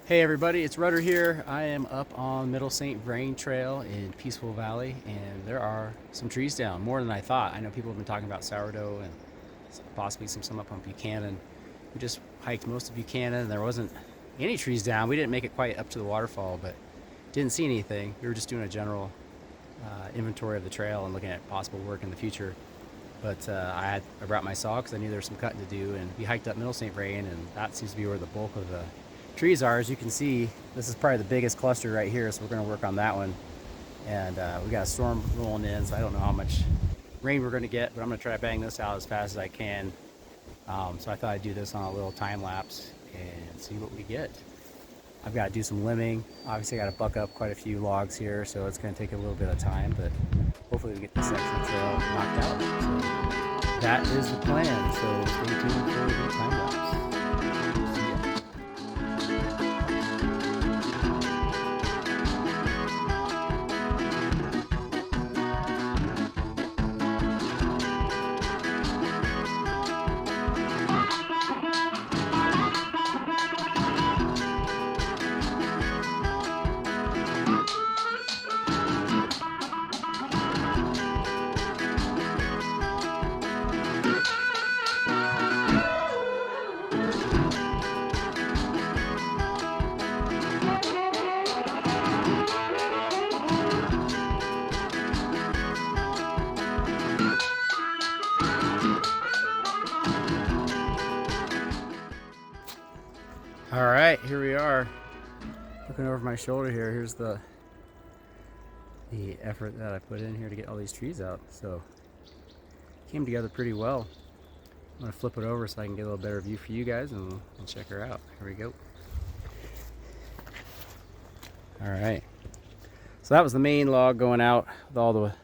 Hey everybody, it's Rudder here. I am up on Middle St Vrain Trail in Peaceful Valley, and there are some trees down, more than I thought. I know people have been talking about sourdough and possibly some up on Buchanan. We just hiked most of Buchanan, and there wasn't any trees down. We didn't make it quite up to the waterfall, but didn't see anything. We were just doing a general inventory of the trail and looking at possible work in the future. But I brought my saw because I knew there was some cutting to do, and we hiked up Middle St Vrain, and that seems to be where the bulk of the trees are. As you can see, this is probably the biggest cluster right here, so we're going to work on that one. And we got a storm rolling in, so I don't know how much rain we're going to get, but I'm going to try to bang this out as fast as I can. So I thought I'd do this on a little time lapse and see what we get. I've got to do some limbing. Obviously I got to buck up quite a few logs here, so it's going to take a little bit of time, but hopefully we get this section of trail knocked out. So that is the plan, so stay tuned for the time lapse. All right, here we are. Looking over my shoulder here, here's the effort that I put in here to get all these trees out. So came together pretty well. I'm gonna flip it over so I can get a little better view for you guys, and we'll check her out. Here we go. All right, so that was the main log going out with all the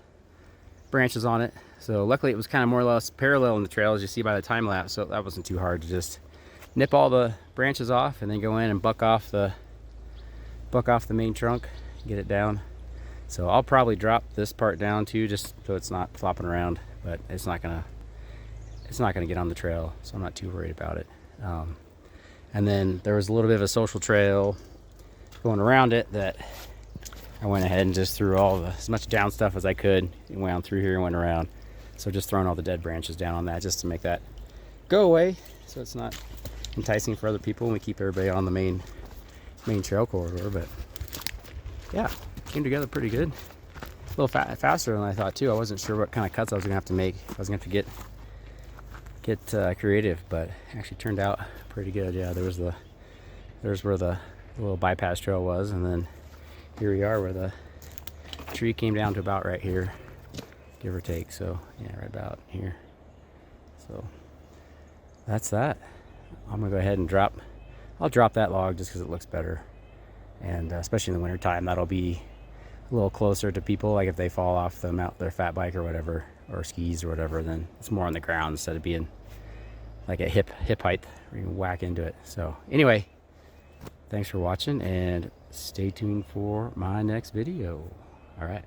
branches on it. So luckily it was kind of more or less parallel in the trail, as you see by the time lapse, so that wasn't too hard to just nip all the branches off and then go in and buck off the main trunk, get it down. So I'll probably drop this part down too, just so it's not flopping around, but it's not gonna get on the trail, so I'm not too worried about it. And then there was a little bit of a social trail going around it that I went ahead and just threw as much down stuff as I could and wound through here and went around. So just throwing all the dead branches down on that just to make that go away, so it's not enticing for other people and we keep everybody on the main trail corridor. But yeah, came together pretty good, a little faster than I thought too. I wasn't sure what kind of cuts I was gonna have to make. I was gonna have to get creative, but actually turned out pretty good. Yeah, there's where the little bypass trail was, and then here we are where the tree came down to about right here, give or take. So yeah, right about here. So that's that. I'm gonna go ahead and I'll drop that log just because it looks better, and especially in the winter time, that'll be a little closer to people. Like if they fall off their fat bike or whatever, or skis or whatever, then it's more on the ground instead of being like at hip height where you can whack into it. So anyway, thanks for watching and stay tuned for my next video. All right.